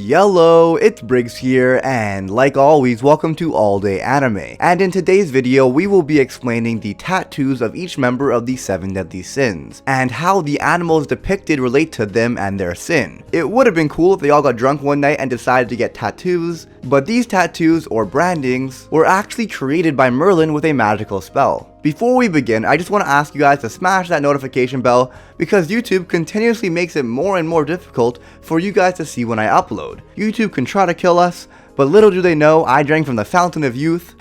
Yellow, it's Briggs here, and like always, welcome to All Day Anime. And in today's video, we will be explaining the tattoos of each member of the 7 deadly sins, and how the animals depicted relate to them and their sin. It would have been cool if they all got drunk one night and decided to get tattoos, but these tattoos, or brandings, were actually created by Merlin with a magical spell. Before we begin, I just want to ask you guys to smash that notification bell because YouTube continuously makes it more and more difficult for you guys to see when I upload. YouTube can try to kill us, but little do they know I drank from the fountain of youth.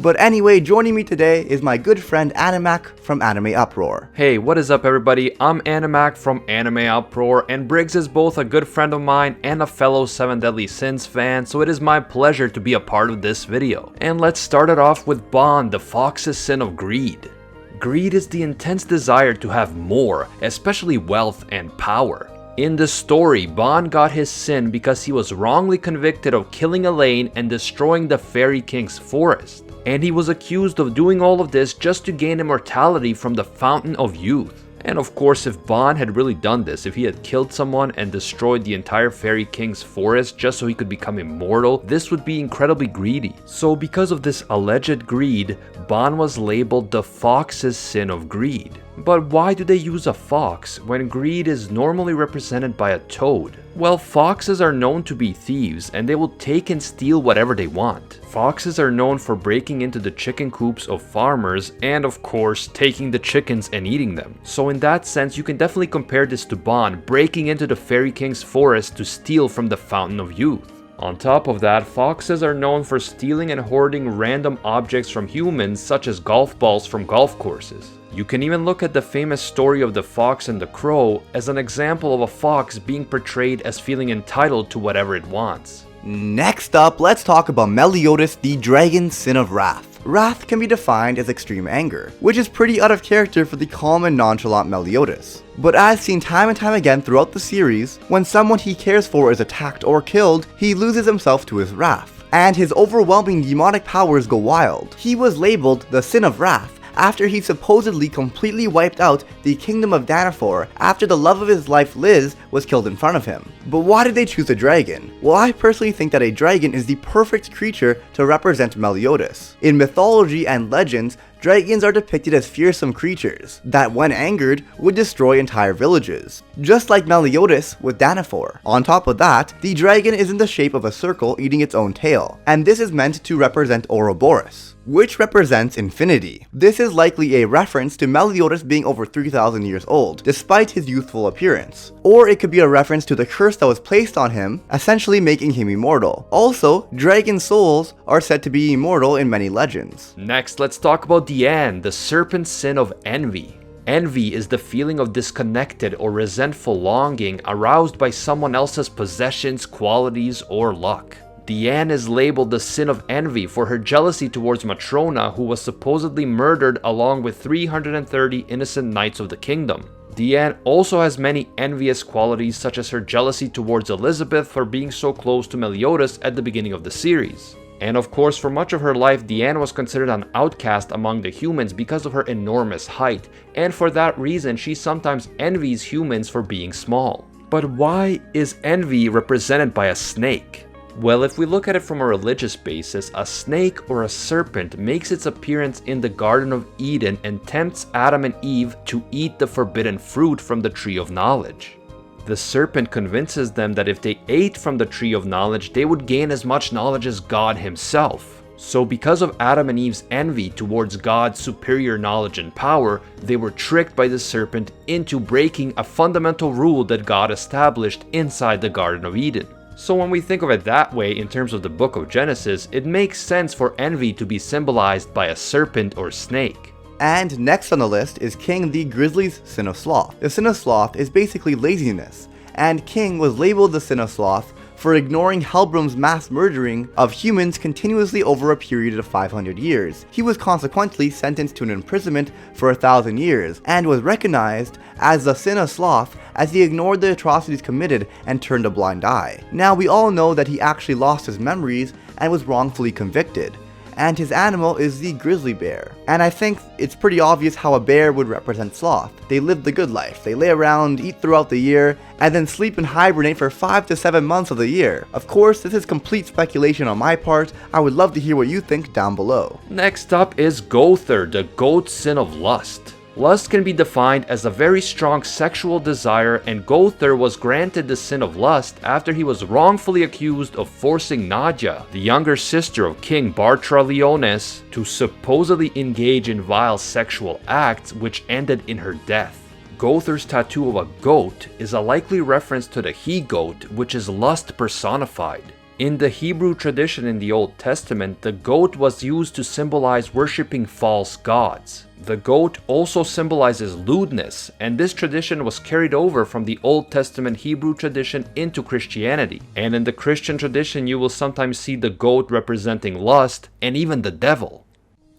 But anyway, joining me today is my good friend Animac from Anime Uproar. Hey, what is up everybody? I'm Animac from Anime Uproar, and Briggs is both a good friend of mine and a fellow 7 Deadly Sins fan, so it is my pleasure to be a part of this video. And let's start it off with Bon, the fox's sin of greed. Greed is the intense desire to have more, especially wealth and power. In the story, Bon got his sin because he was wrongly convicted of killing Elaine and destroying the Fairy King's forest. And he was accused of doing all of this just to gain immortality from the Fountain of Youth. And of course, if Bon had really done this, if he had killed someone and destroyed the entire Fairy King's forest just so he could become immortal, this would be incredibly greedy. So because of this alleged greed, Bon was labeled the fox's sin of greed. But why do they use a fox when greed is normally represented by a toad? Well, foxes are known to be thieves and they will take and steal whatever they want. Foxes are known for breaking into the chicken coops of farmers and of course taking the chickens and eating them. So in that sense, you can definitely compare this to Bon breaking into the Fairy King's forest to steal from the Fountain of Youth. On top of that, foxes are known for stealing and hoarding random objects from humans such as golf balls from golf courses. You can even look at the famous story of the fox and the crow as an example of a fox being portrayed as feeling entitled to whatever it wants. Next up, let's talk about Meliodas, the dragon's sin of wrath. Wrath can be defined as extreme anger, which is pretty out of character for the calm and nonchalant Meliodas. But as seen time and time again throughout the series, when someone he cares for is attacked or killed, he loses himself to his wrath, and his overwhelming demonic powers go wild. He was labeled the Sin of Wrath after he supposedly completely wiped out the kingdom of Danafor after the love of his life Liz was killed in front of him. But why did they choose a dragon? Well, I personally think that a dragon is the perfect creature to represent Meliodas. In mythology and legends, dragons are depicted as fearsome creatures that, when angered, would destroy entire villages, just like Meliodas with Danafor. On top of that, the dragon is in the shape of a circle eating its own tail, and this is meant to represent Ouroboros, which represents infinity. This is likely a reference to Meliodas being over 3,000 years old, despite his youthful appearance. Or it could be a reference to the curse that was placed on him, essentially making him immortal. Also, dragon souls are said to be immortal in many legends. Next, let's talk about Dian, the serpent's sin of envy. Envy is the feeling of disconnected or resentful longing aroused by someone else's possessions, qualities, or luck. Dian is labeled the sin of envy for her jealousy towards Matrona, who was supposedly murdered along with 330 innocent knights of the kingdom. Dian also has many envious qualities such as her jealousy towards Elizabeth for being so close to Meliodas at the beginning of the series. And of course, for much of her life, Dian was considered an outcast among the humans because of her enormous height, and for that reason she sometimes envies humans for being small. But why is envy represented by a snake? Well, if we look at it from a religious basis, a snake or a serpent makes its appearance in the Garden of Eden and tempts Adam and Eve to eat the forbidden fruit from the Tree of Knowledge. The serpent convinces them that if they ate from the Tree of Knowledge, they would gain as much knowledge as God himself. So because of Adam and Eve's envy towards God's superior knowledge and power, they were tricked by the serpent into breaking a fundamental rule that God established inside the Garden of Eden. So when we think of it that way in terms of the book of Genesis, it makes sense for envy to be symbolized by a serpent or snake. And next on the list is King the Grizzly's Sin of Sloth. The Sin of Sloth is basically laziness, and King was labeled the Sin of Sloth for ignoring Helbrum's mass murdering of humans continuously over a period of 500 years. He was consequently sentenced to an imprisonment for 1,000 years, and was recognized as the Sin of Sloth as he ignored the atrocities committed and turned a blind eye. Now, we all know that he actually lost his memories and was wrongfully convicted, and his animal is the grizzly bear. And I think it's pretty obvious how a bear would represent Sloth. They live the good life. They lay around, eat throughout the year, and then sleep and hibernate for 5 to 7 months of the year. Of course, this is complete speculation on my part. I would love to hear what you think down below. Next up is Gother, the goat sin of lust. Lust can be defined as a very strong sexual desire, and Gother was granted the sin of lust after he was wrongfully accused of forcing Nadia, the younger sister of King Bartra Leones, to supposedly engage in vile sexual acts which ended in her death. Gother's tattoo of a goat is a likely reference to the he-goat, which is lust personified. In the Hebrew tradition in the Old Testament, the goat was used to symbolize worshipping false gods. The goat also symbolizes lewdness, and this tradition was carried over from the Old Testament Hebrew tradition into Christianity. And in the Christian tradition, you will sometimes see the goat representing lust and even the devil.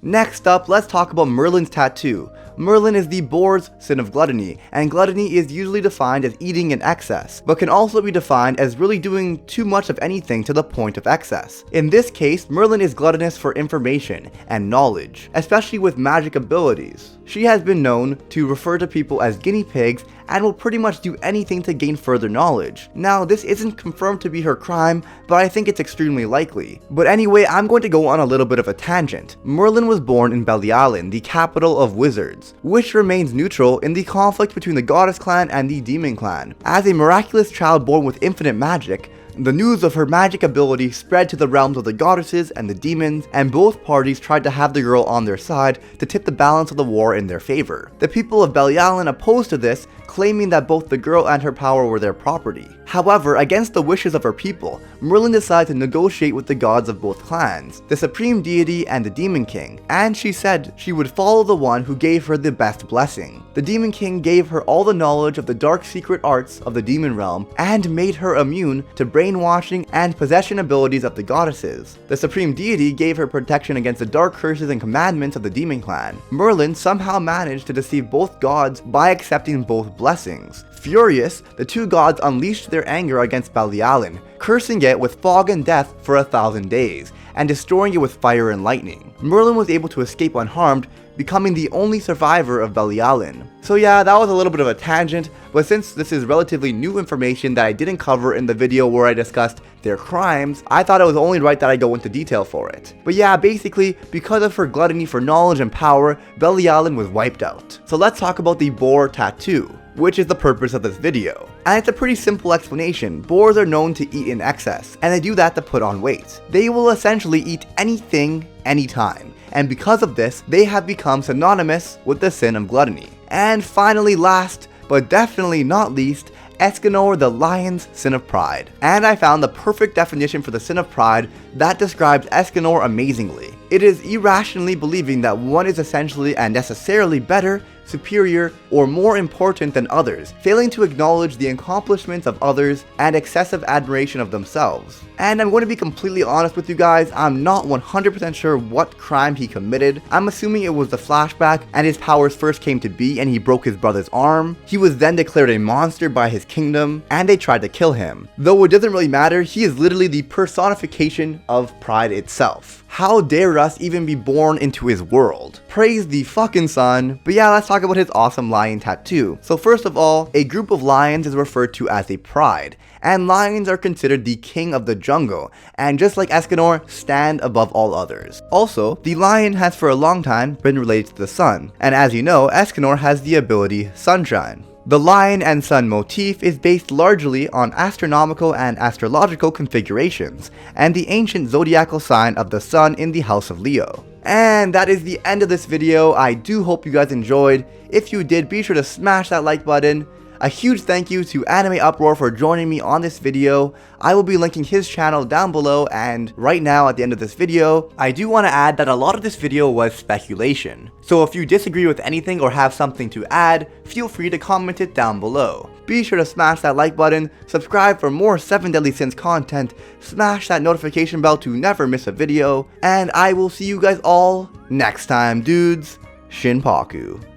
Next up, let's talk about Merlin's tattoo. Merlin is the boar's sin of gluttony, and gluttony is usually defined as eating in excess, but can also be defined as really doing too much of anything to the point of excess. In this case, Merlin is gluttonous for information and knowledge, especially with magic abilities. She has been known to refer to people as guinea pigs and will pretty much do anything to gain further knowledge. Now, this isn't confirmed to be her crime, but I think it's extremely likely. But anyway, I'm going to go on a little bit of a tangent. Merlin was born in Belialin, the capital of wizards, which remains neutral in the conflict between the goddess clan and the demon clan. As a miraculous child born with infinite magic, the news of her magic ability spread to the realms of the goddesses and the demons, and both parties tried to have the girl on their side to tip the balance of the war in their favor. The people of Belialin opposed to this, claiming that both the girl and her power were their property. However, against the wishes of her people, Merlin decided to negotiate with the gods of both clans, the supreme deity and the demon king, and she said she would follow the one who gave her the best blessing. The demon king gave her all the knowledge of the dark secret arts of the demon realm and made her immune to brainwashing and possession abilities of the goddesses. The supreme deity gave her protection against the dark curses and commandments of the demon clan. Merlin somehow managed to deceive both gods by accepting both blessings. Furious, the two gods unleashed their anger against Belialin, cursing it with fog and death for 1,000 days, and destroying it with fire and lightning. Merlin was able to escape unharmed, becoming the only survivor of Belialin. So yeah, that was a little bit of a tangent, but since this is relatively new information that I didn't cover in the video where I discussed their crimes, I thought it was only right that I go into detail for it. But yeah, basically, because of her gluttony for knowledge and power, Belialin was wiped out. So let's talk about the boar tattoo, which is the purpose of this video. And it's a pretty simple explanation. Boars are known to eat in excess, and they do that to put on weight. They will essentially eat anything, anytime. And because of this, they have become synonymous with the sin of gluttony. And finally, last, but definitely not least, Escanor the lion's sin of pride. And I found the perfect definition for the sin of pride that describes Escanor amazingly. It is irrationally believing that one is essentially and necessarily better, superior, or more important than others, failing to acknowledge the accomplishments of others and excessive admiration of themselves. And I'm going to be completely honest with you guys, I'm not 100% sure what crime he committed. I'm assuming it was the flashback and his powers first came to be and he broke his brother's arm. He was then declared a monster by his kingdom and they tried to kill him. Though it doesn't really matter, he is literally the personification of pride itself. How dare us even be born into his world? Praise the fucking sun. But yeah, let's talk about his awesome lion tattoo. So first of all, a group of lions is referred to as a pride, and lions are considered the king of the jungle, and just like Escanor, stand above all others. Also, the lion has for a long time been related to the sun, and as you know, Escanor has the ability Sunshine. The lion and sun motif is based largely on astronomical and astrological configurations, and the ancient zodiacal sign of the sun in the house of Leo. And that is the end of this video. I do hope you guys enjoyed. If you did, be sure to smash that like button. A huge thank you to Anime Uproar for joining me on this video. I will be linking his channel down below, and right now at the end of this video, I do want to add that a lot of this video was speculation. So if you disagree with anything or have something to add, feel free to comment it down below. Be sure to smash that like button, subscribe for more 7 Deadly Sins content, smash that notification bell to never miss a video, and I will see you guys all next time, dudes. Shinpaku.